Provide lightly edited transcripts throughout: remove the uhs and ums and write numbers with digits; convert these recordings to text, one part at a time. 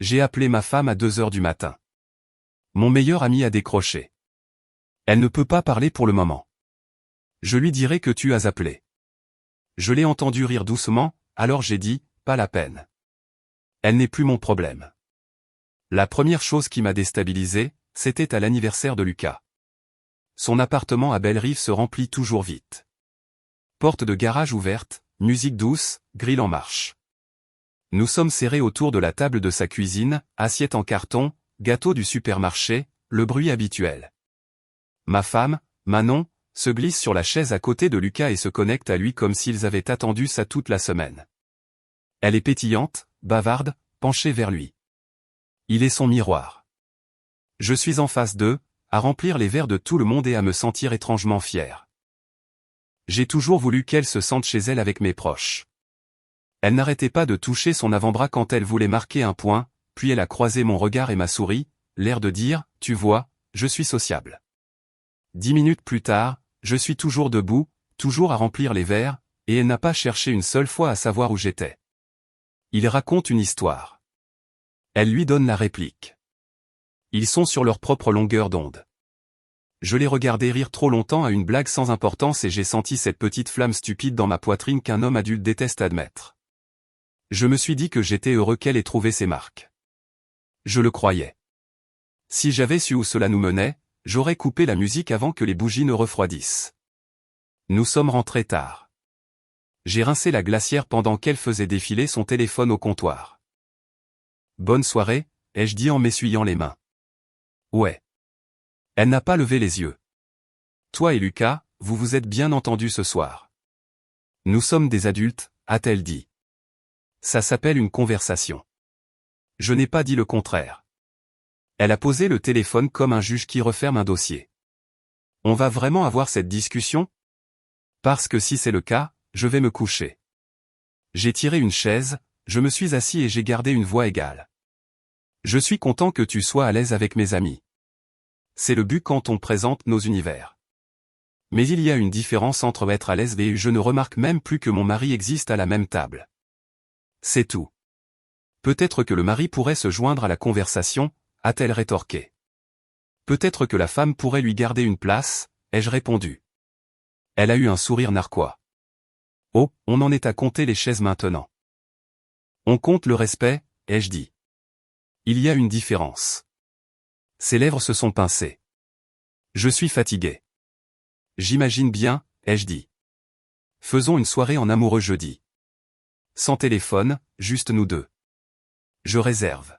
J'ai appelé ma femme à 2 heures du matin. Mon meilleur ami a décroché. Elle ne peut pas parler pour le moment. Je lui dirai que tu as appelé. Je l'ai entendu rire doucement, alors j'ai dit, pas la peine. Elle n'est plus mon problème. La première chose qui m'a déstabilisé, c'était à l'anniversaire de Lucas. Son appartement à Bellerive se remplit toujours vite. Porte de garage ouverte, musique douce, grille en marche. Nous sommes serrés autour de la table de sa cuisine, assiette en carton, gâteau du supermarché, le bruit habituel. Ma femme, Manon, se glisse sur la chaise à côté de Lucas et se connecte à lui comme s'ils avaient attendu ça toute la semaine. Elle est pétillante, bavarde, penchée vers lui. Il est son miroir. Je suis en face d'eux, à remplir les verres de tout le monde et à me sentir étrangement fier. J'ai toujours voulu qu'elle se sente chez elle avec mes proches. Elle n'arrêtait pas de toucher son avant-bras quand elle voulait marquer un point, puis elle a croisé mon regard et m'a souri, l'air de dire, tu vois, je suis sociable. 10 minutes plus tard, je suis toujours debout, toujours à remplir les verres, et elle n'a pas cherché une seule fois à savoir où j'étais. Il raconte une histoire. Elle lui donne la réplique. Ils sont sur leur propre longueur d'onde. Je l'ai regardé rire trop longtemps à une blague sans importance et j'ai senti cette petite flamme stupide dans ma poitrine qu'un homme adulte déteste admettre. Je me suis dit que j'étais heureux qu'elle ait trouvé ses marques. Je le croyais. Si j'avais su où cela nous menait, j'aurais coupé la musique avant que les bougies ne refroidissent. Nous sommes rentrés tard. J'ai rincé la glacière pendant qu'elle faisait défiler son téléphone au comptoir. Bonne soirée, ai-je dit en m'essuyant les mains. Ouais. Elle n'a pas levé les yeux. Toi et Lucas, vous vous êtes bien entendus ce soir. Nous sommes des adultes, a-t-elle dit. Ça s'appelle une conversation. Je n'ai pas dit le contraire. Elle a posé le téléphone comme un juge qui referme un dossier. On va vraiment avoir cette discussion? Parce que si c'est le cas, je vais me coucher. J'ai tiré une chaise, je me suis assis et j'ai gardé une voix égale. Je suis content que tu sois à l'aise avec mes amis. C'est le but quand on présente nos univers. Mais il y a une différence entre être à l'aise et je ne remarque même plus que mon mari existe à la même table. C'est tout. Peut-être que le mari pourrait se joindre à la conversation, a-t-elle rétorqué. Peut-être que la femme pourrait lui garder une place, ai-je répondu. Elle a eu un sourire narquois. Oh, on en est à compter les chaises maintenant. On compte le respect, ai-je dit. Il y a une différence. Ses lèvres se sont pincées. Je suis fatigué. J'imagine bien, ai-je dit. Faisons une soirée en amoureux jeudi. Sans téléphone, juste nous deux. Je réserve.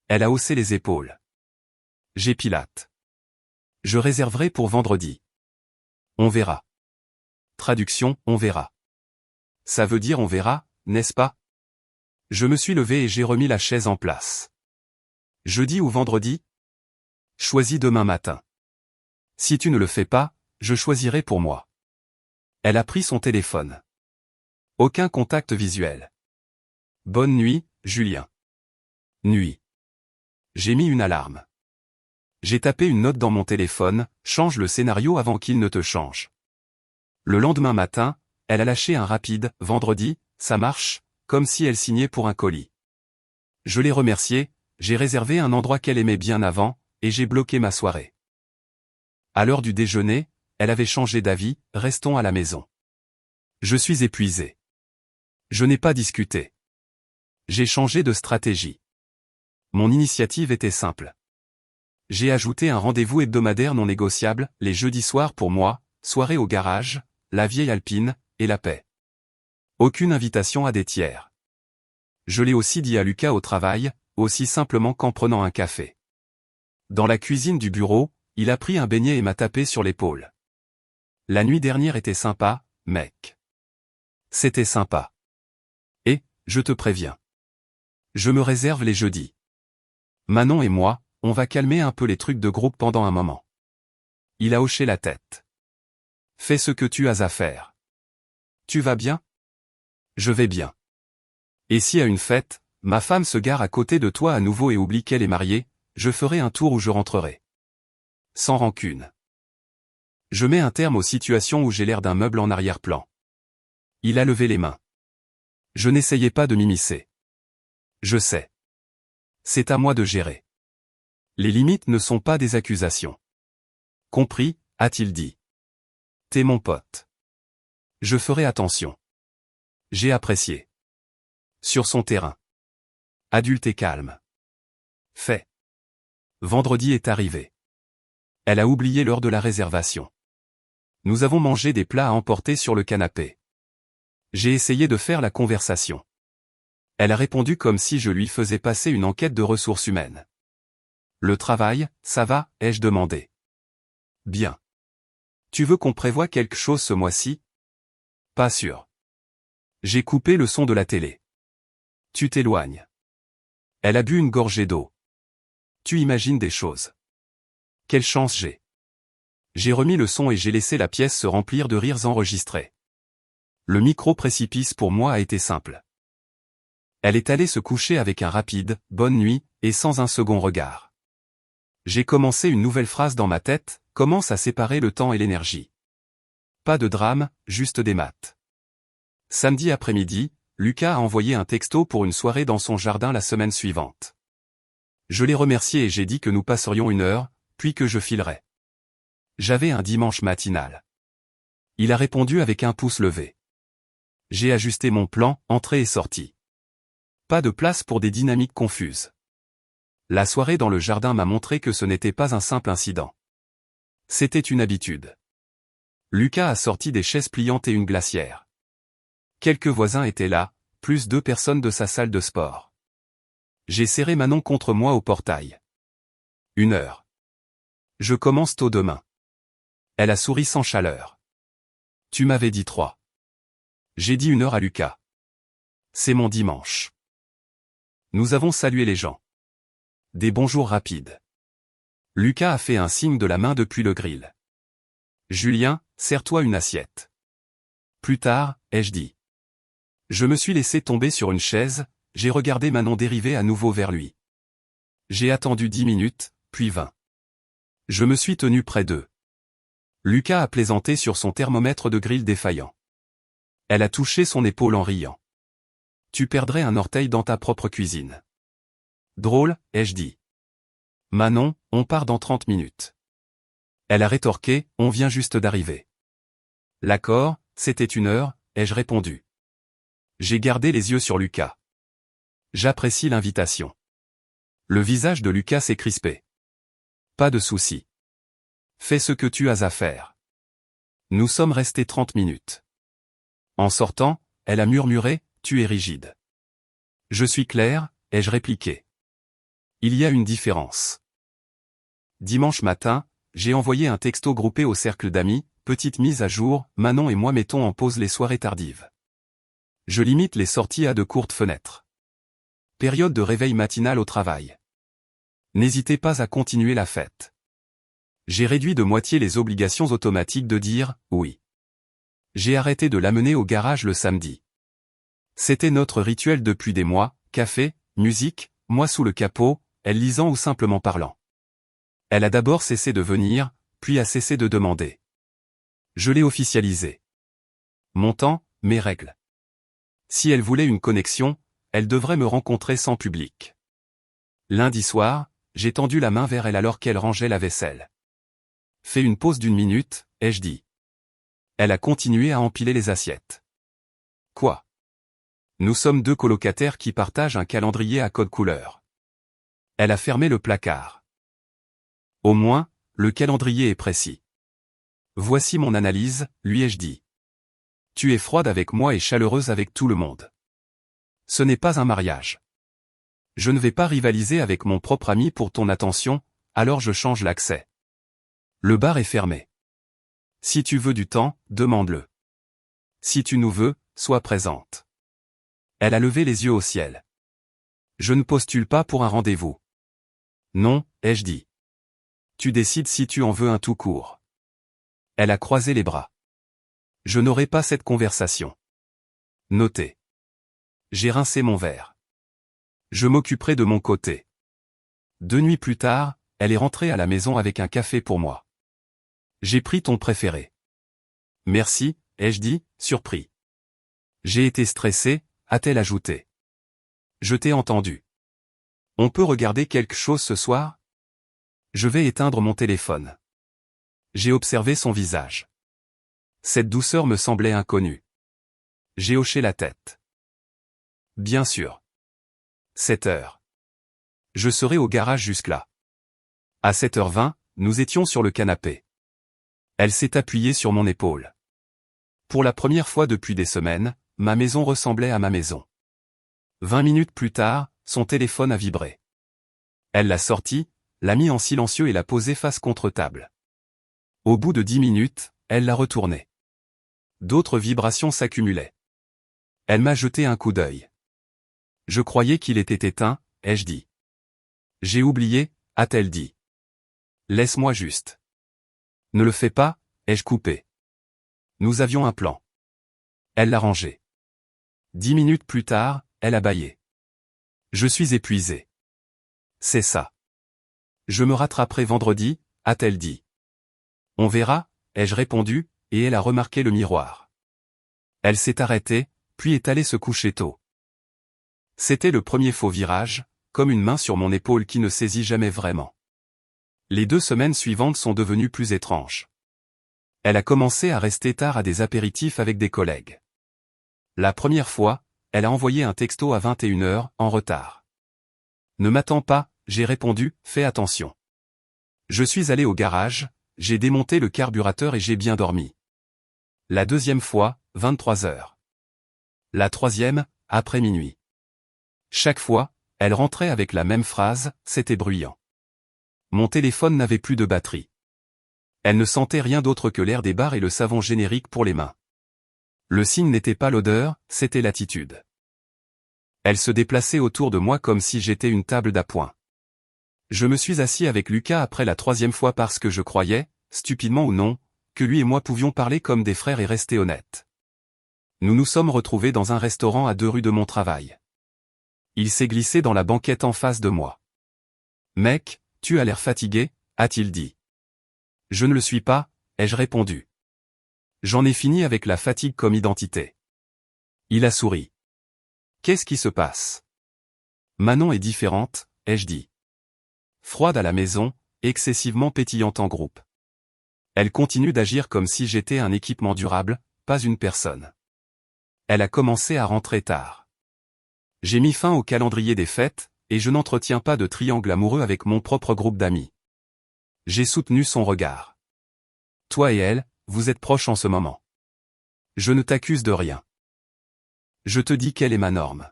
Elle a haussé les épaules. J'épilate. Je réserverai pour vendredi. On verra. Traduction, on verra. Ça veut dire on verra, n'est-ce pas? Je me suis levé et j'ai remis la chaise en place. Jeudi ou vendredi? Choisis demain matin. Si tu ne le fais pas, je choisirai pour moi. Elle a pris son téléphone. Aucun contact visuel. Bonne nuit, Julien. Nuit. J'ai mis une alarme. J'ai tapé une note dans mon téléphone, change le scénario avant qu'il ne te change. Le lendemain matin, elle a lâché un rapide « vendredi, ça marche », comme si elle signait pour un colis. Je l'ai remerciée, j'ai réservé un endroit qu'elle aimait bien avant, et j'ai bloqué ma soirée. À l'heure du déjeuner, elle avait changé d'avis, restons à la maison. Je suis épuisé. Je n'ai pas discuté. J'ai changé de stratégie. Mon initiative était simple. J'ai ajouté un rendez-vous hebdomadaire non négociable, les jeudis soirs pour moi, soirée au garage, la vieille Alpine, et la paix. Aucune invitation à des tiers. Je l'ai aussi dit à Lucas au travail, aussi simplement qu'en prenant un café. Dans la cuisine du bureau, il a pris un beignet et m'a tapé sur l'épaule. La nuit dernière était sympa, mec. C'était sympa. Et, je te préviens. Je me réserve les jeudis. Manon et moi, on va calmer un peu les trucs de groupe pendant un moment. Il a hoché la tête. Fais ce que tu as à faire. Tu vas bien? Je vais bien. Et si à une fête, ma femme se gare à côté de toi à nouveau et oublie qu'elle est mariée, je ferai un tour où je rentrerai. Sans rancune. Je mets un terme aux situations où j'ai l'air d'un meuble en arrière-plan. Il a levé les mains. Je n'essayais pas de m'immiscer. Je sais. C'est à moi de gérer. Les limites ne sont pas des accusations. Compris, a-t-il dit. T'es mon pote. Je ferai attention. J'ai apprécié. Sur son terrain. Adulte et calme. Fait. Vendredi est arrivé. Elle a oublié l'heure de la réservation. Nous avons mangé des plats à emporter sur le canapé. J'ai essayé de faire la conversation. Elle a répondu comme si je lui faisais passer une enquête de ressources humaines. Le travail, ça va, ai-je demandé. Bien. Tu veux qu'on prévoie quelque chose ce mois-ci? Pas sûr. J'ai coupé le son de la télé. Tu t'éloignes. Elle a bu une gorgée d'eau. Tu imagines des choses. Quelle chance j'ai. J'ai remis le son et j'ai laissé la pièce se remplir de rires enregistrés. Le micro-précipice pour moi a été simple. Elle est allée se coucher avec un rapide « bonne nuit » et sans un second regard. J'ai commencé une nouvelle phrase dans ma tête, commence à séparer le temps et l'énergie. Pas de drame, juste des maths. Samedi après-midi, Lucas a envoyé un texto pour une soirée dans son jardin la semaine suivante. Je l'ai remercié et j'ai dit que nous passerions 1 heure, puis que je filerais. J'avais un dimanche matinal. Il a répondu avec un pouce levé. J'ai ajusté mon plan, entrée et sortie. Pas de place pour des dynamiques confuses. La soirée dans le jardin m'a montré que ce n'était pas un simple incident. C'était une habitude. Lucas a sorti des chaises pliantes et une glacière. Quelques voisins étaient là, plus 2 personnes de sa salle de sport. J'ai serré Manon contre moi au portail. 1 heure. Je commence tôt demain. Elle a souri sans chaleur. Tu m'avais dit 3. J'ai dit 1 heure à Lucas. C'est mon dimanche. Nous avons salué les gens. Des bonjours rapides. Lucas a fait un signe de la main depuis le grill. Julien, sers-toi une assiette. Plus tard, ai-je dit. Je me suis laissé tomber sur une chaise, j'ai regardé Manon dériver à nouveau vers lui. J'ai attendu 10 minutes, puis 20. Je me suis tenu près d'eux. Lucas a plaisanté sur son thermomètre de grill défaillant. Elle a touché son épaule en riant. Tu perdrais un orteil dans ta propre cuisine. Drôle, ai-je dit. Manon, on part dans 30 minutes. Elle a rétorqué, on vient juste d'arriver. L'accord, c'était 1 heure, ai-je répondu. J'ai gardé les yeux sur Lucas. J'apprécie l'invitation. Le visage de Lucas s'est crispé. Pas de souci. Fais ce que tu as à faire. Nous sommes restés 30 minutes. En sortant, elle a murmuré, tu es rigide. Je suis clair, ai-je répliqué. Il y a une différence. Dimanche matin, j'ai envoyé un texto groupé au cercle d'amis, petite mise à jour, Manon et moi mettons en pause les soirées tardives. Je limite les sorties à de courtes fenêtres. Période de réveil matinal au travail. N'hésitez pas à continuer la fête. J'ai réduit de moitié les obligations automatiques de dire « oui ». J'ai arrêté de l'amener au garage le samedi. C'était notre rituel depuis des mois, café, musique, moi sous le capot, elle lisant ou simplement parlant. Elle a d'abord cessé de venir, puis a cessé de demander. Je l'ai officialisé. Mon temps, mes règles. Si elle voulait une connexion, elle devrait me rencontrer sans public. Lundi soir, j'ai tendu la main vers elle alors qu'elle rangeait la vaisselle. Fais une pause d'1 minute, ai-je dit. Elle a continué à empiler les assiettes. Quoi? Nous sommes 2 colocataires qui partagent un calendrier à code couleur. Elle a fermé le placard. Au moins, le calendrier est précis. Voici mon analyse, lui ai-je dit. Tu es froide avec moi et chaleureuse avec tout le monde. Ce n'est pas un mariage. Je ne vais pas rivaliser avec mon propre ami pour ton attention, alors je change l'accès. Le bar est fermé. Si tu veux du temps, demande-le. Si tu nous veux, sois présente. Elle a levé les yeux au ciel. Je ne postule pas pour un rendez-vous. Non, ai-je dit. Tu décides si tu en veux un tout court. Elle a croisé les bras. Je n'aurai pas cette conversation. Notez. J'ai rincé mon verre. Je m'occuperai de mon côté. 2 nuits plus tard, elle est rentrée à la maison avec un café pour moi. J'ai pris ton préféré. Merci, ai-je dit, surpris. J'ai été stressé, a-t-elle ajouté. Je t'ai entendu. On peut regarder quelque chose ce soir? Je vais éteindre mon téléphone. J'ai observé son visage. Cette douceur me semblait inconnue. J'ai hoché la tête. Bien sûr. 7 heures. Je serai au garage jusque-là. À 7h20, nous étions sur le canapé. Elle s'est appuyée sur mon épaule. Pour la première fois depuis des semaines, ma maison ressemblait à ma maison. 20 minutes plus tard, son téléphone a vibré. Elle l'a sorti, l'a mis en silencieux et l'a posé face contre table. Au bout de 10 minutes, elle l'a retourné. D'autres vibrations s'accumulaient. Elle m'a jeté un coup d'œil. Je croyais qu'il était éteint, ai-je dit. J'ai oublié, a-t-elle dit. Laisse-moi juste. Ne le fais pas, ai-je coupé. Nous avions un plan. Elle l'a rangé. 10 minutes plus tard, elle a bâillé. Je suis épuisé. C'est ça. Je me rattraperai vendredi, a-t-elle dit. On verra, ai-je répondu, et elle a remarqué le miroir. Elle s'est arrêtée, puis est allée se coucher tôt. C'était le premier faux virage, comme une main sur mon épaule qui ne saisit jamais vraiment. Les 2 semaines suivantes sont devenues plus étranges. Elle a commencé à rester tard à des apéritifs avec des collègues. La première fois, elle a envoyé un texto à 21h, en retard. Ne m'attends pas, j'ai répondu, fais attention. Je suis allé au garage, j'ai démonté le carburateur et j'ai bien dormi. La deuxième fois, 23h. La troisième, après minuit. Chaque fois, elle rentrait avec la même phrase, c'était bruyant. Mon téléphone n'avait plus de batterie. Elle ne sentait rien d'autre que l'air des bars et le savon générique pour les mains. Le signe n'était pas l'odeur, c'était l'attitude. Elle se déplaçait autour de moi comme si j'étais une table d'appoint. Je me suis assis avec Lucas après la 3e fois parce que je croyais, stupidement ou non, que lui et moi pouvions parler comme des frères et rester honnêtes. Nous nous sommes retrouvés dans un restaurant à 2 rues de mon travail. Il s'est glissé dans la banquette en face de moi. « Mec, tu as l'air fatigué », a-t-il dit. « Je ne le suis pas », ai-je répondu. J'en ai fini avec la fatigue comme identité. Il a souri. Qu'est-ce qui se passe? Manon est différente, ai-je dit. Froide à la maison, excessivement pétillante en groupe. Elle continue d'agir comme si j'étais un équipement durable, pas une personne. Elle a commencé à rentrer tard. J'ai mis fin au calendrier des fêtes, et je n'entretiens pas de triangle amoureux avec mon propre groupe d'amis. J'ai soutenu son regard. Toi et elle, vous êtes proches en ce moment. Je ne t'accuse de rien. Je te dis quelle est ma norme.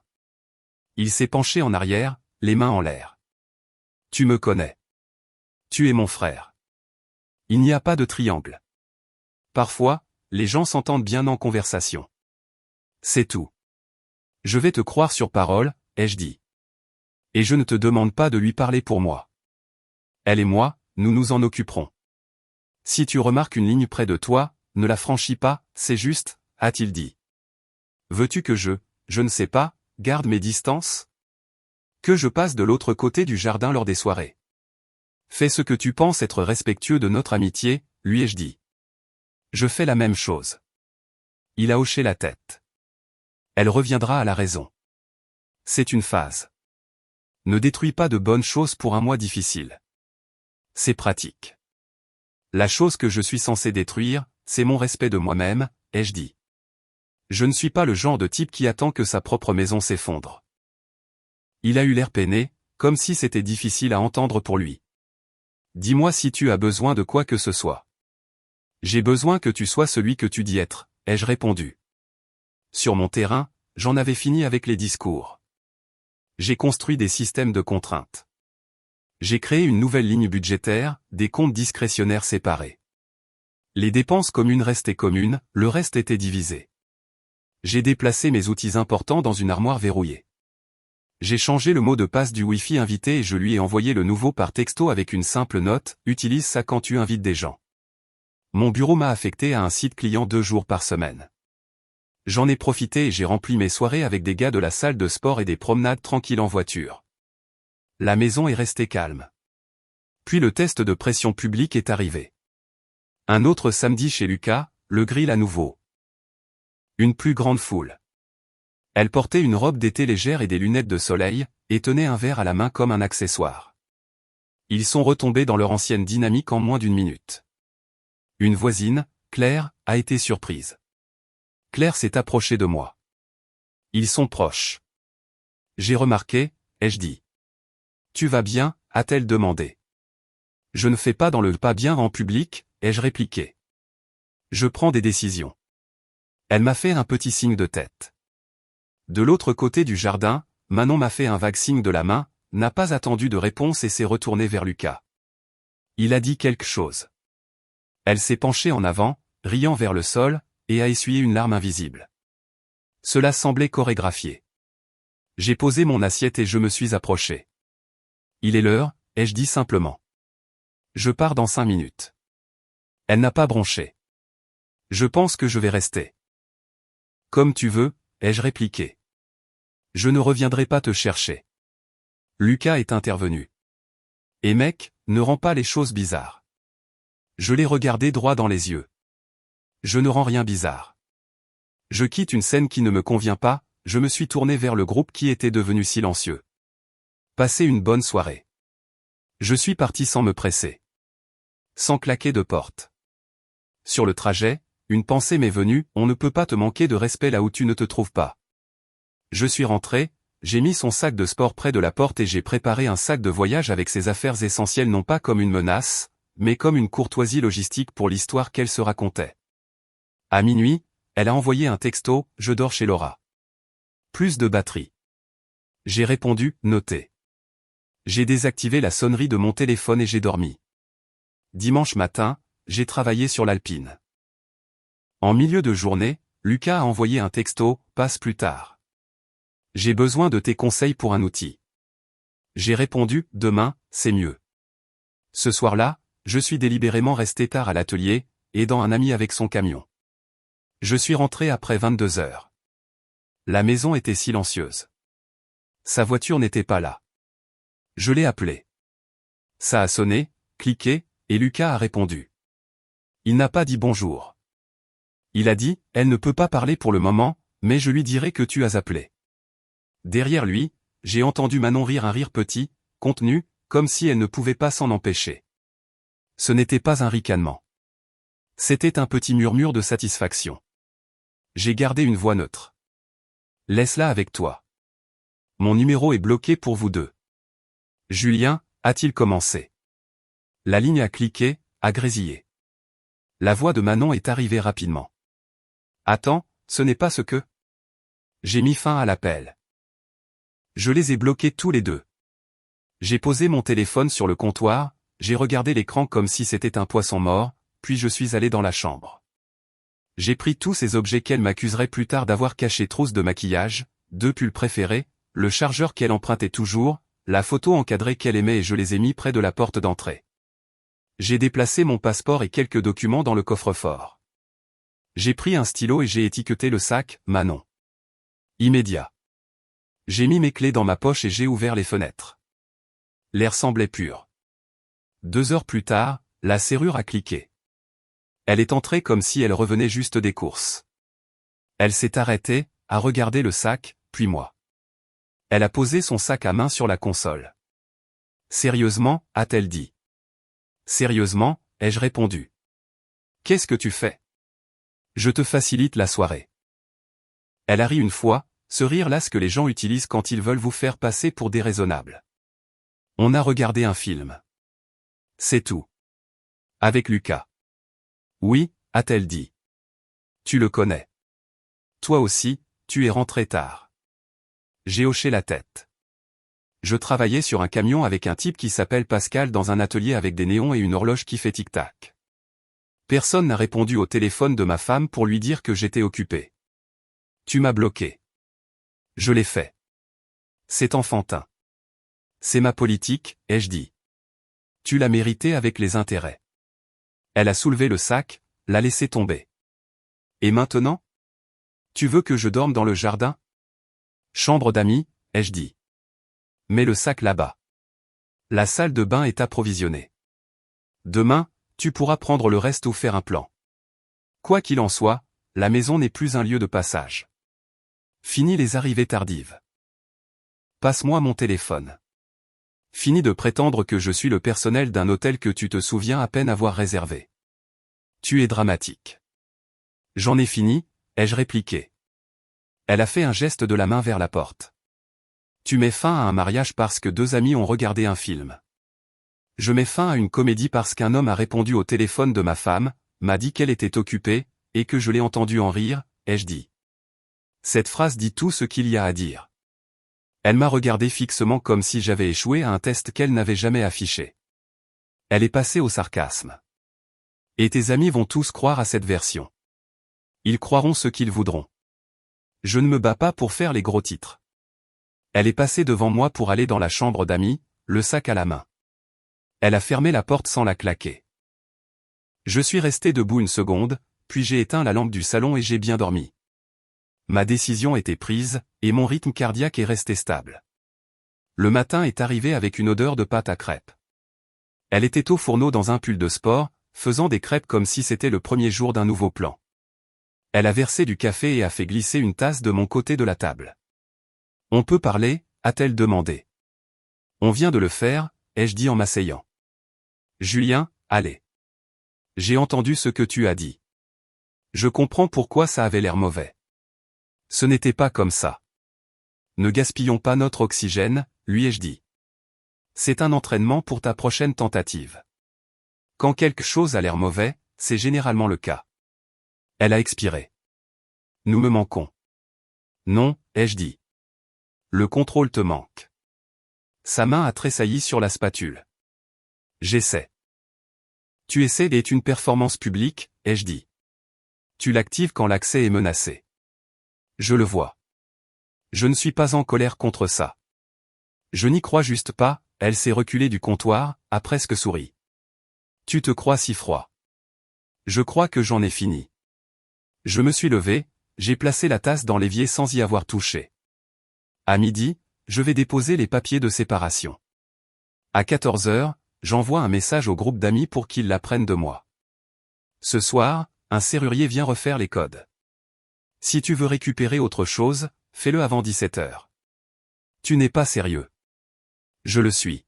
Il s'est penché en arrière, les mains en l'air. Tu me connais. Tu es mon frère. Il n'y a pas de triangle. Parfois, les gens s'entendent bien en conversation. C'est tout. Je vais te croire sur parole, ai-je dit. Et je ne te demande pas de lui parler pour moi. Elle et moi, nous nous en occuperons. Si tu remarques une ligne près de toi, ne la franchis pas, c'est juste, a-t-il dit. Veux-tu que je ne sais pas, garde mes distances? Que je passe de l'autre côté du jardin lors des soirées? Fais ce que tu penses être respectueux de notre amitié, lui ai-je dit. Je fais la même chose. Il a hoché la tête. Elle reviendra à la raison. C'est une phase. Ne détruis pas de bonnes choses pour un mois difficile. C'est pratique. La chose que je suis censé détruire, c'est mon respect de moi-même, ai-je dit. Je ne suis pas le genre de type qui attend que sa propre maison s'effondre. Il a eu l'air peiné, comme si c'était difficile à entendre pour lui. Dis-moi si tu as besoin de quoi que ce soit. J'ai besoin que tu sois celui que tu dis être, ai-je répondu. Sur mon terrain, j'en avais fini avec les discours. J'ai construit des systèmes de contraintes. J'ai créé une nouvelle ligne budgétaire, des comptes discrétionnaires séparés. Les dépenses communes restaient communes, le reste était divisé. J'ai déplacé mes outils importants dans une armoire verrouillée. J'ai changé le mot de passe du Wi-Fi invité et je lui ai envoyé le nouveau par texto avec une simple note, utilise ça quand tu invites des gens. Mon bureau m'a affecté à un site client 2 jours par semaine. J'en ai profité et j'ai rempli mes soirées avec des gars de la salle de sport et des promenades tranquilles en voiture. La maison est restée calme. Puis le test de pression publique est arrivé. Un autre samedi chez Lucas, le grill à nouveau. Une plus grande foule. Elle portait une robe d'été légère et des lunettes de soleil, et tenaient un verre à la main comme un accessoire. Ils sont retombés dans leur ancienne dynamique en moins d'une minute. Une voisine, Claire, a été surprise. Claire s'est approchée de moi. Ils sont proches. J'ai remarqué, ai-je dit. Tu vas bien, a-t-elle demandé. Je ne fais pas dans le pas bien en public, ai-je répliqué. Je prends des décisions. Elle m'a fait un petit signe de tête. De l'autre côté du jardin, Manon m'a fait un vague signe de la main, n'a pas attendu de réponse et s'est retournée vers Lucas. Il a dit quelque chose. Elle s'est penchée en avant, riant vers le sol, et a essuyé une larme invisible. Cela semblait chorégraphié. J'ai posé mon assiette et je me suis approché. Il est l'heure, ai-je dit simplement. Je pars dans 5 minutes. Elle n'a pas bronché. Je pense que je vais rester. Comme tu veux, ai-je répliqué. Je ne reviendrai pas te chercher. Lucas est intervenu. Et mec, ne rends pas les choses bizarres. Je l'ai regardé droit dans les yeux. Je ne rends rien bizarre. Je quitte une scène qui ne me convient pas, je me suis tourné vers le groupe qui était devenu silencieux. Passez une bonne soirée. Je suis parti sans me presser. Sans claquer de porte. Sur le trajet, une pensée m'est venue, on ne peut pas te manquer de respect là où tu ne te trouves pas. Je suis rentré, j'ai mis son sac de sport près de la porte et j'ai préparé un sac de voyage avec ses affaires essentielles non pas comme une menace, mais comme une courtoisie logistique pour l'histoire qu'elle se racontait. À minuit, elle a envoyé un texto, je dors chez Laura. Plus de batterie. J'ai répondu, noté. J'ai désactivé la sonnerie de mon téléphone et j'ai dormi. Dimanche matin, j'ai travaillé sur l'Alpine. En milieu de journée, Lucas a envoyé un texto, passe plus tard. J'ai besoin de tes conseils pour un outil. J'ai répondu, demain, c'est mieux. Ce soir-là, je suis délibérément resté tard à l'atelier, aidant un ami avec son camion. Je suis rentré après 22 heures. La maison était silencieuse. Sa voiture n'était pas là. Je l'ai appelé. Ça a sonné, cliqué, et Lucas a répondu. Il n'a pas dit bonjour. Il a dit, elle ne peut pas parler pour le moment, mais je lui dirai que tu as appelé. Derrière lui, j'ai entendu Manon rire un rire petit, contenu, comme si elle ne pouvait pas s'en empêcher. Ce n'était pas un ricanement. C'était un petit murmure de satisfaction. J'ai gardé une voix neutre. Laisse-la avec toi. Mon numéro est bloqué pour vous deux. Julien, a-t-il commencé. La ligne a cliqué, a grésillé. La voix de Manon est arrivée rapidement. Attends, ce n'est pas ce que... J'ai mis fin à l'appel. Je les ai bloqués tous les deux. J'ai posé mon téléphone sur le comptoir, j'ai regardé l'écran comme si c'était un poisson mort, puis je suis allé dans la chambre. J'ai pris tous ces objets qu'elle m'accuserait plus tard d'avoir cachés, trousse de maquillage, 2 pulls préférés, le chargeur qu'elle empruntait toujours, la photo encadrée qu'elle aimait et je les ai mis près de la porte d'entrée. J'ai déplacé mon passeport et quelques documents dans le coffre-fort. J'ai pris un stylo et j'ai étiqueté le sac, Manon. Immédiat. J'ai mis mes clés dans ma poche et j'ai ouvert les fenêtres. L'air semblait pur. 2 heures plus tard, la serrure a cliqué. Elle est entrée comme si elle revenait juste des courses. Elle s'est arrêtée, a regardé le sac, puis moi. Elle a posé son sac à main sur la console. Sérieusement, a-t-elle dit. Sérieusement, ai-je répondu. Qu'est-ce que tu fais? Je te facilite la soirée. Elle a ri une fois, ce rire-là que les gens utilisent quand ils veulent vous faire passer pour déraisonnables. On a regardé un film. C'est tout. Avec Lucas. Oui, a-t-elle dit. Tu le connais. Toi aussi, tu es rentré tard. J'ai hoché la tête. Je travaillais sur un camion avec un type qui s'appelle Pascal dans un atelier avec des néons et une horloge qui fait tic-tac. Personne n'a répondu au téléphone de ma femme pour lui dire que j'étais occupé. Tu m'as bloqué. Je l'ai fait. C'est enfantin. C'est ma politique, ai-je dit. Tu l'as mérité avec les intérêts. Elle a soulevé le sac, l'a laissé tomber. Et maintenant? Tu veux que je dorme dans le jardin? Chambre d'amis, ai-je dit. Mets le sac là-bas. La salle de bain est approvisionnée. Demain, tu pourras prendre le reste ou faire un plan. Quoi qu'il en soit, la maison n'est plus un lieu de passage. Fini les arrivées tardives. Passe-moi mon téléphone. Fini de prétendre que je suis le personnel d'un hôtel que tu te souviens à peine avoir réservé. Tu es dramatique. J'en ai fini, ai-je répliqué. Elle a fait un geste de la main vers la porte. Tu mets fin à un mariage parce que deux amis ont regardé un film. Je mets fin à une comédie parce qu'un homme a répondu au téléphone de ma femme, m'a dit qu'elle était occupée, et que je l'ai entendu en rire, ai-je dit. Cette phrase dit tout ce qu'il y a à dire. Elle m'a regardé fixement comme si j'avais échoué à un test qu'elle n'avait jamais affiché. Elle est passée au sarcasme. Et tes amis vont tous croire à cette version. Ils croiront ce qu'ils voudront. Je ne me bats pas pour faire les gros titres. Elle est passée devant moi pour aller dans la chambre d'amis, le sac à la main. Elle a fermé la porte sans la claquer. Je suis resté debout une seconde, puis j'ai éteint la lampe du salon et j'ai bien dormi. Ma décision était prise, et mon rythme cardiaque est resté stable. Le matin est arrivé avec une odeur de pâte à crêpes. Elle était au fourneau dans un pull de sport, faisant des crêpes comme si c'était le premier jour d'un nouveau plan. Elle a versé du café et a fait glisser une tasse de mon côté de la table. « On peut parler ?» a-t-elle demandé. « On vient de le faire » ai-je dit en m'asseyant. « Julien, allez. J'ai entendu ce que tu as dit. Je comprends pourquoi ça avait l'air mauvais. Ce n'était pas comme ça. Ne gaspillons pas notre oxygène, lui ai-je dit. C'est un entraînement pour ta prochaine tentative. Quand quelque chose a l'air mauvais, c'est généralement le cas. Elle a expiré. Nous me manquons. Non, ai-je dit. Le contrôle te manque. Sa main a tressailli sur la spatule. J'essaie. Tu essaies est une performance publique, ai-je dit. Tu l'actives quand l'accès est menacé. Je le vois. Je ne suis pas en colère contre ça. Je n'y crois juste pas, elle s'est reculée du comptoir, a presque souri. Tu te crois si froid. Je crois que j'en ai fini. Je me suis levé, j'ai placé la tasse dans l'évier sans y avoir touché. À midi, je vais déposer les papiers de séparation. À 14 heures, j'envoie un message au groupe d'amis pour qu'ils l'apprennent de moi. Ce soir, un serrurier vient refaire les codes. Si tu veux récupérer autre chose, fais-le avant 17 heures. Tu n'es pas sérieux. Je le suis.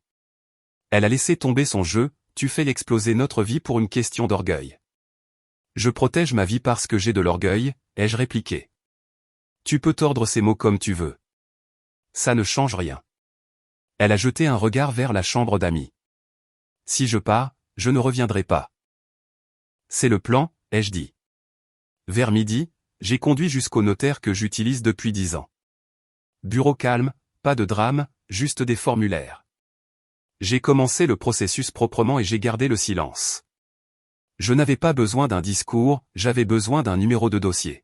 Elle a laissé tomber son jeu, tu fais exploser notre vie pour une question d'orgueil. Je protège ma vie parce que j'ai de l'orgueil, ai-je répliqué. Tu peux tordre ces mots comme tu veux. Ça ne change rien. Elle a jeté un regard vers la chambre d'amis. Si je pars, je ne reviendrai pas. C'est le plan, ai-je dit. Vers midi, j'ai conduit jusqu'au notaire que j'utilise depuis 10 ans. Bureau calme, pas de drame, juste des formulaires. J'ai commencé le processus proprement et j'ai gardé le silence. Je n'avais pas besoin d'un discours, j'avais besoin d'un numéro de dossier.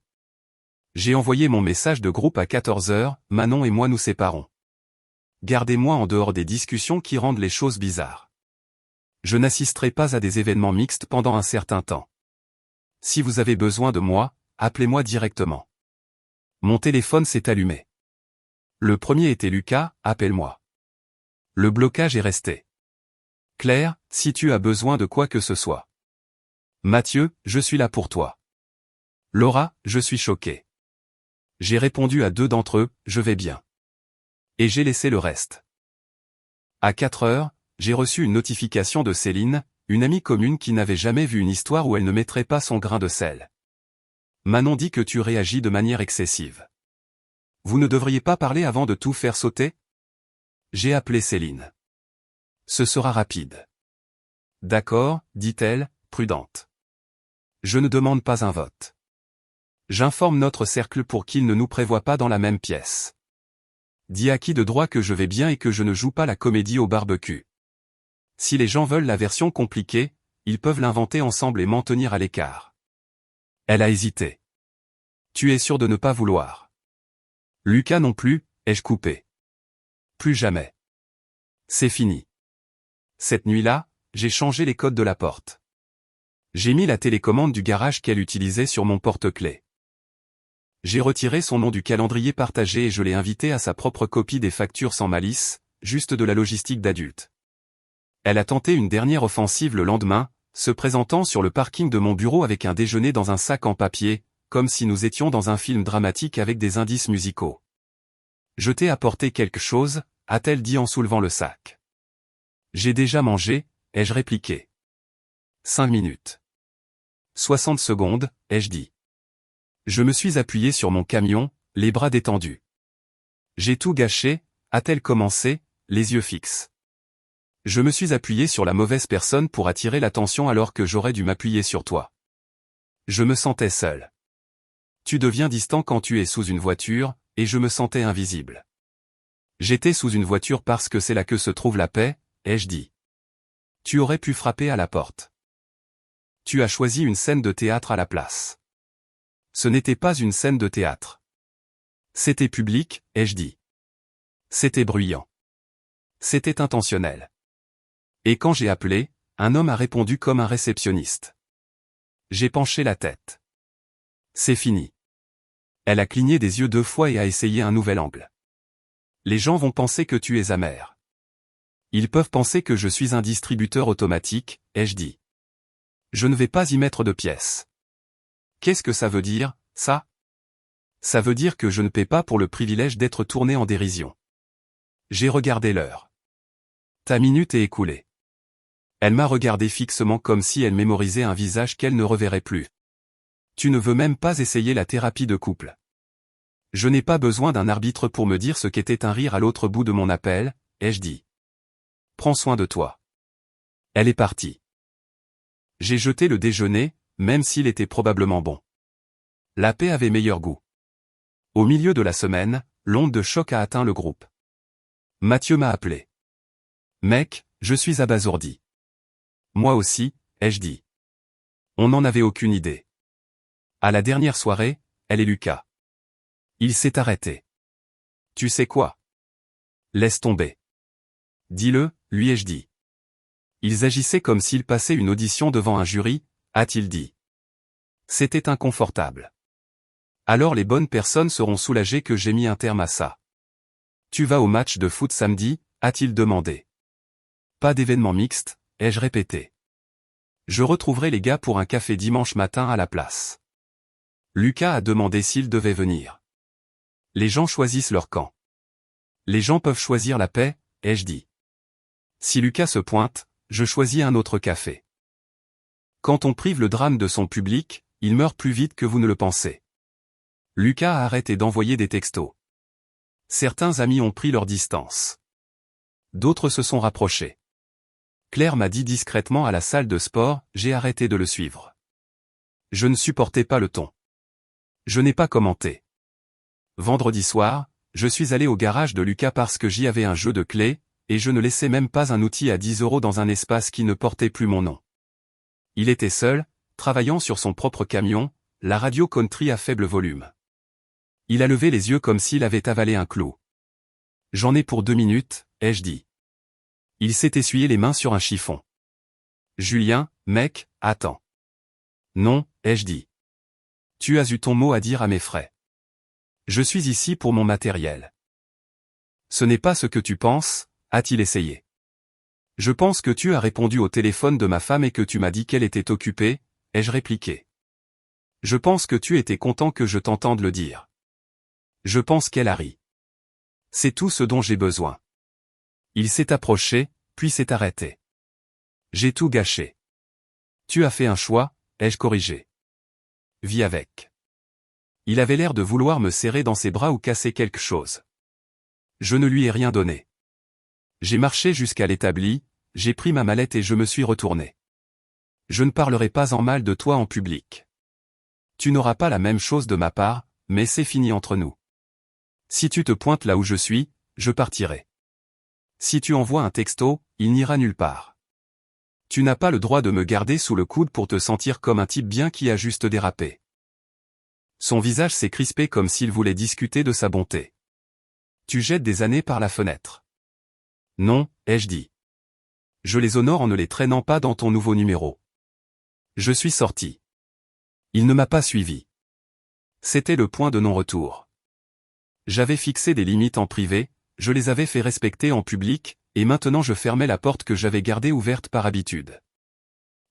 J'ai envoyé mon message de groupe à 14 heures, Manon et moi nous séparons. Gardez-moi en dehors des discussions qui rendent les choses bizarres. Je n'assisterai pas à des événements mixtes pendant un certain temps. Si vous avez besoin de moi, appelez-moi directement. Mon téléphone s'est allumé. Le premier était Lucas, appelle-moi. Le blocage est resté. Claire, si tu as besoin de quoi que ce soit. Mathieu, je suis là pour toi. Laura, je suis choqué. J'ai répondu à 2 d'entre eux, je vais bien. Et j'ai laissé le reste. À 4 heures, j'ai reçu une notification de Céline, une amie commune qui n'avait jamais vu une histoire où elle ne mettrait pas son grain de sel. Manon dit que tu réagis de manière excessive. Vous ne devriez pas parler avant de tout faire sauter? J'ai appelé Céline. Ce sera rapide. D'accord, dit-elle, prudente. Je ne demande pas un vote. J'informe notre cercle pour qu'il ne nous prévoie pas dans la même pièce. Dis à qui de droit que je vais bien et que je ne joue pas la comédie au barbecue. Si les gens veulent la version compliquée, ils peuvent l'inventer ensemble et m'en tenir à l'écart. Elle a hésité. Tu es sûr de ne pas vouloir? Lucas non plus, ai-je coupé. Plus jamais. C'est fini. Cette nuit-là, j'ai changé les codes de la porte. J'ai mis la télécommande du garage qu'elle utilisait sur mon porte-clés. J'ai retiré son nom du calendrier partagé et je l'ai invité à sa propre copie des factures sans malice, juste de la logistique d'adulte. Elle a tenté une dernière offensive le lendemain, se présentant sur le parking de mon bureau avec un déjeuner dans un sac en papier, comme si nous étions dans un film dramatique avec des indices musicaux. Je t'ai apporté quelque chose, a-t-elle dit en soulevant le sac. J'ai déjà mangé, ai-je répliqué. 5 minutes. 60 secondes, ai-je dit. Je me suis appuyé sur mon camion, les bras détendus. J'ai tout gâché, a-t-elle commencé, les yeux fixes. Je me suis appuyé sur la mauvaise personne pour attirer l'attention alors que j'aurais dû m'appuyer sur toi. Je me sentais seul. Tu deviens distant quand tu es sous une voiture, et je me sentais invisible. J'étais sous une voiture parce que c'est là que se trouve la paix, ai-je dit. Tu aurais pu frapper à la porte. Tu as choisi une scène de théâtre à la place. Ce n'était pas une scène de théâtre. C'était public, ai-je dit. C'était bruyant. C'était intentionnel. Et quand j'ai appelé, un homme a répondu comme un réceptionniste. J'ai penché la tête. C'est fini. Elle a cligné des yeux 2 fois et a essayé un nouvel angle. Les gens vont penser que tu es amer. Ils peuvent penser que je suis un distributeur automatique, ai-je dit. Je ne vais pas y mettre de pièces. Qu'est-ce que ça veut dire, ça? Ça veut dire que je ne paie pas pour le privilège d'être tourné en dérision. J'ai regardé l'heure. Ta minute est écoulée. Elle m'a regardé fixement comme si elle mémorisait un visage qu'elle ne reverrait plus. Tu ne veux même pas essayer la thérapie de couple. Je n'ai pas besoin d'un arbitre pour me dire ce qu'était un rire à l'autre bout de mon appel, ai-je dit. Prends soin de toi. Elle est partie. J'ai jeté le déjeuner, même s'il était probablement bon. La paix avait meilleur goût. Au milieu de la semaine, l'onde de choc a atteint le groupe. Mathieu m'a appelé. Mec, je suis abasourdi. Moi aussi, ai-je dit. On n'en avait aucune idée. À la dernière soirée, elle et Lucas. Il s'est arrêté. Tu sais quoi? Laisse tomber. Dis-le, lui ai-je dit. Ils agissaient comme s'ils passaient une audition devant un jury, a-t-il dit. C'était inconfortable. Alors les bonnes personnes seront soulagées que j'ai mis un terme à ça. Tu vas au match de foot samedi, a-t-il demandé. Pas d'événement mixte, ai-je répété. Je retrouverai les gars pour un café dimanche matin à la place. Lucas a demandé s'il devait venir. Les gens choisissent leur camp. Les gens peuvent choisir la paix, ai-je dit. Si Lucas se pointe, je choisis un autre café. Quand on prive le drame de son public, il meurt plus vite que vous ne le pensez. Lucas a arrêté d'envoyer des textos. Certains amis ont pris leur distance. D'autres se sont rapprochés. Claire m'a dit discrètement à la salle de sport, j'ai arrêté de le suivre. Je ne supportais pas le ton. Je n'ai pas commenté. Vendredi soir, je suis allé au garage de Lucas parce que j'y avais un jeu de clés, et je ne laissais même pas un outil à 10 € dans un espace qui ne portait plus mon nom. Il était seul, travaillant sur son propre camion, la radio country à faible volume. Il a levé les yeux comme s'il avait avalé un clou. J'en ai pour 2 minutes, ai-je dit. Il s'est essuyé les mains sur un chiffon. Julien, mec, attends. Non, ai-je dit. Tu as eu ton mot à dire à mes frais. Je suis ici pour mon matériel. Ce n'est pas ce que tu penses, a-t-il essayé. Je pense que tu as répondu au téléphone de ma femme et que tu m'as dit qu'elle était occupée, ai-je répliqué. Je pense que tu étais content que je t'entende le dire. Je pense qu'elle a ri. C'est tout ce dont j'ai besoin. Il s'est approché, puis s'est arrêté. J'ai tout gâché. Tu as fait un choix, ai-je corrigé. Vis avec. Il avait l'air de vouloir me serrer dans ses bras ou casser quelque chose. Je ne lui ai rien donné. J'ai marché jusqu'à l'établi, j'ai pris ma mallette et je me suis retourné. Je ne parlerai pas en mal de toi en public. Tu n'auras pas la même chose de ma part, mais c'est fini entre nous. Si tu te pointes là où je suis, je partirai. Si tu envoies un texto, il n'ira nulle part. Tu n'as pas le droit de me garder sous le coude pour te sentir comme un type bien qui a juste dérapé. Son visage s'est crispé comme s'il voulait discuter de sa bonté. Tu jettes des années par la fenêtre. Non, ai-je dit. Je les honore en ne les traînant pas dans ton nouveau numéro. Je suis sorti. Il ne m'a pas suivi. C'était le point de non-retour. J'avais fixé des limites en privé, je les avais fait respecter en public, et maintenant je fermais la porte que j'avais gardée ouverte par habitude.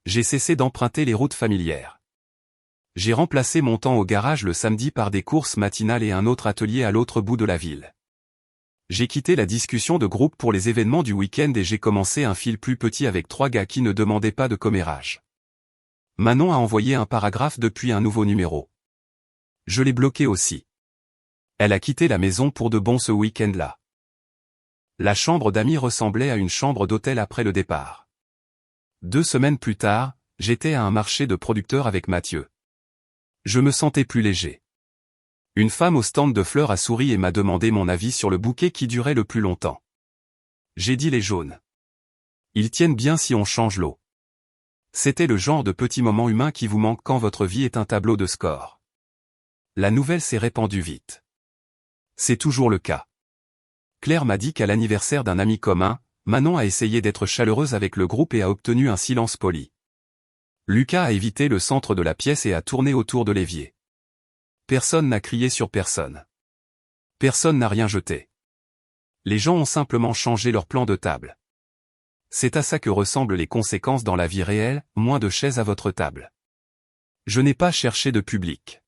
J'ai cessé d'emprunter les routes familières. J'ai remplacé mon temps au garage le samedi par des courses matinales et un autre atelier à l'autre bout de la ville. J'ai quitté la discussion de groupe pour les événements du week-end et j'ai commencé un fil plus petit avec 3 gars qui ne demandaient pas de commérage. Manon a envoyé un paragraphe depuis un nouveau numéro. Je l'ai bloqué aussi. Elle a quitté la maison pour de bon ce week-end-là. La chambre d'amis ressemblait à une chambre d'hôtel après le départ. 2 semaines plus tard, j'étais à un marché de producteurs avec Mathieu. Je me sentais plus léger. Une femme au stand de fleurs a souri et m'a demandé mon avis sur le bouquet qui durait le plus longtemps. J'ai dit les jaunes. Ils tiennent bien si on change l'eau. C'était le genre de petit moment humain qui vous manque quand votre vie est un tableau de score. La nouvelle s'est répandue vite. C'est toujours le cas. Claire m'a dit qu'à l'anniversaire d'un ami commun, Manon a essayé d'être chaleureuse avec le groupe et a obtenu un silence poli. Lucas a évité le centre de la pièce et a tourné autour de l'évier. Personne n'a crié sur personne. Personne n'a rien jeté. Les gens ont simplement changé leur plan de table. C'est à ça que ressemblent les conséquences dans la vie réelle, moins de chaises à votre table. Je n'ai pas cherché de public.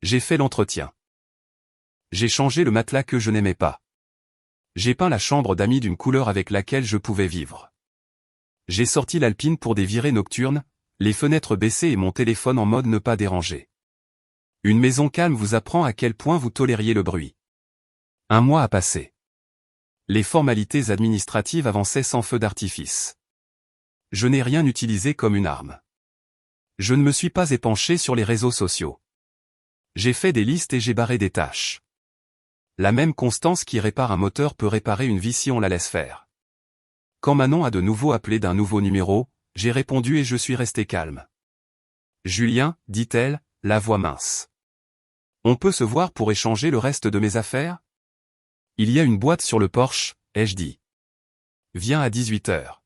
J'ai fait l'entretien. J'ai changé le matelas que je n'aimais pas. J'ai peint la chambre d'amis d'une couleur avec laquelle je pouvais vivre. J'ai sorti l'Alpine pour des virées nocturnes, les fenêtres baissées et mon téléphone en mode ne pas déranger. Une maison calme vous apprend à quel point vous tolériez le bruit. 1 mois a passé. Les formalités administratives avançaient sans feu d'artifice. Je n'ai rien utilisé comme une arme. Je ne me suis pas épanché sur les réseaux sociaux. J'ai fait des listes et j'ai barré des tâches. La même constance qui répare un moteur peut réparer une vie si on la laisse faire. Quand Manon a de nouveau appelé d'un nouveau numéro, j'ai répondu et je suis resté calme. Julien, dit-elle, la voix mince. On peut se voir pour échanger le reste de mes affaires? Il y a une boîte sur le porche, ai-je dit. Viens à 18h.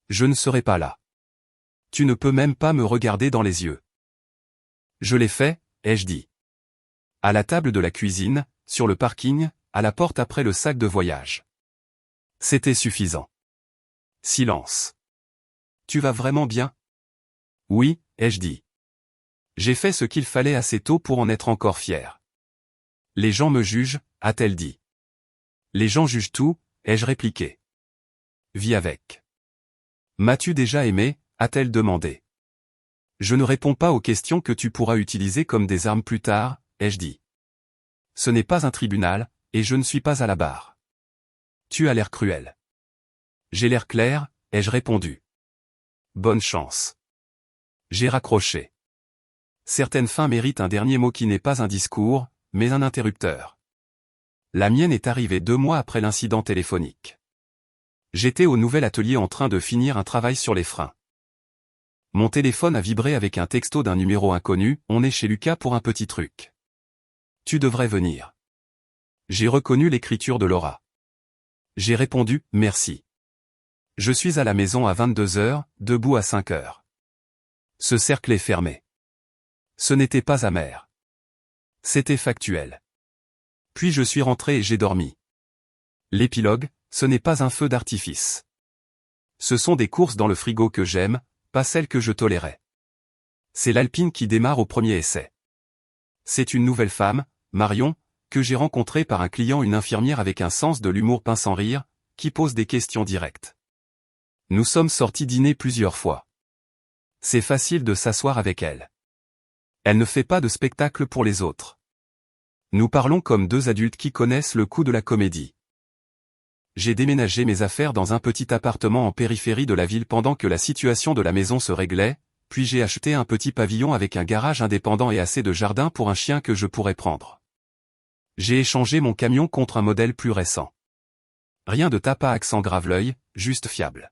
Je ne serai pas là. Tu ne peux même pas me regarder dans les yeux. Je l'ai fait, ai-je dit. À la table de la cuisine, sur le parking, à la porte après le sac de voyage. C'était suffisant. Silence. Tu vas vraiment bien? Oui, ai-je dit. J'ai fait ce qu'il fallait assez tôt pour en être encore fier. Les gens me jugent, a-t-elle dit. Les gens jugent tout, ai-je répliqué. Vis avec. M'as-tu déjà aimé, a-t-elle demandé. Je ne réponds pas aux questions que tu pourras utiliser comme des armes plus tard, ai-je dit. Ce n'est pas un tribunal, et je ne suis pas à la barre. Tu as l'air cruel. J'ai l'air clair, ai-je répondu. Bonne chance. J'ai raccroché. Certaines fins méritent un dernier mot qui n'est pas un discours, mais un interrupteur. La mienne est arrivée 2 mois après l'incident téléphonique. J'étais au nouvel atelier en train de finir un travail sur les freins. Mon téléphone a vibré avec un texto d'un numéro inconnu, on est chez Lucas pour un petit truc. Tu devrais venir. J'ai reconnu l'écriture de Laura. J'ai répondu, merci. Je suis à la maison à 22h, debout à 5h. Ce cercle est fermé. Ce n'était pas amer. C'était factuel. Puis je suis rentré et j'ai dormi. L'épilogue, ce n'est pas un feu d'artifice. Ce sont des courses dans le frigo que j'aime, pas celles que je tolérais. C'est l'Alpine qui démarre au premier essai. C'est une nouvelle femme, Marion, que j'ai rencontrée par un client, une infirmière avec un sens de l'humour peint sans rire, qui pose des questions directes. Nous sommes sortis dîner plusieurs fois. C'est facile de s'asseoir avec elle. Elle ne fait pas de spectacle pour les autres. Nous parlons comme 2 adultes qui connaissent le coût de la comédie. J'ai déménagé mes affaires dans un petit appartement en périphérie de la ville pendant que la situation de la maison se réglait, puis j'ai acheté un petit pavillon avec un garage indépendant et assez de jardin pour un chien que je pourrais prendre. J'ai échangé mon camion contre un modèle plus récent. Rien de tape à accent grave-l'œil, juste fiable.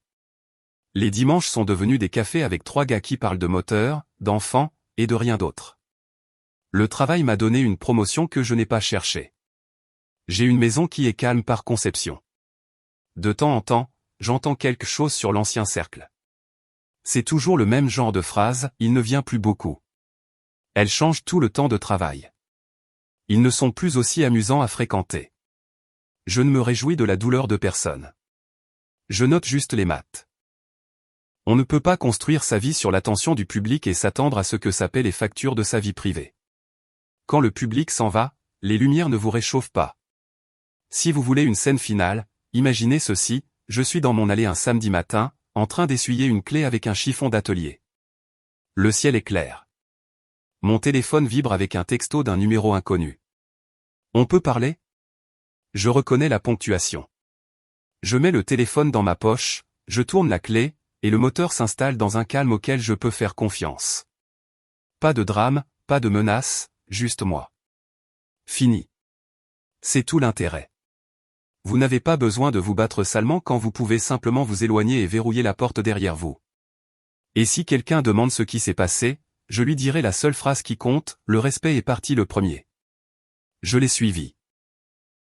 Les dimanches sont devenus des cafés avec 3 gars qui parlent de moteur, d'enfants, et de rien d'autre. Le travail m'a donné une promotion que je n'ai pas cherchée. J'ai une maison qui est calme par conception. De temps en temps, j'entends quelque chose sur l'ancien cercle. C'est toujours le même genre de phrase, il ne vient plus beaucoup. Elles changent tout le temps de travail. Ils ne sont plus aussi amusants à fréquenter. Je ne me réjouis de la douleur de personne. Je note juste les maths. On ne peut pas construire sa vie sur l'attention du public et s'attendre à ce que ça paie les factures de sa vie privée. Quand le public s'en va, les lumières ne vous réchauffent pas. Si vous voulez une scène finale, imaginez ceci, je suis dans mon allée un samedi matin, en train d'essuyer une clé avec un chiffon d'atelier. Le ciel est clair. Mon téléphone vibre avec un texto d'un numéro inconnu. On peut parler? Je reconnais la ponctuation. Je mets le téléphone dans ma poche, je tourne la clé, et le moteur s'installe dans un calme auquel je peux faire confiance. Pas de drame, pas de menace, juste moi. Fini. C'est tout l'intérêt. Vous n'avez pas besoin de vous battre salement quand vous pouvez simplement vous éloigner et verrouiller la porte derrière vous. Et si quelqu'un demande ce qui s'est passé, je lui dirai la seule phrase qui compte, le respect est parti le premier. Je l'ai suivi.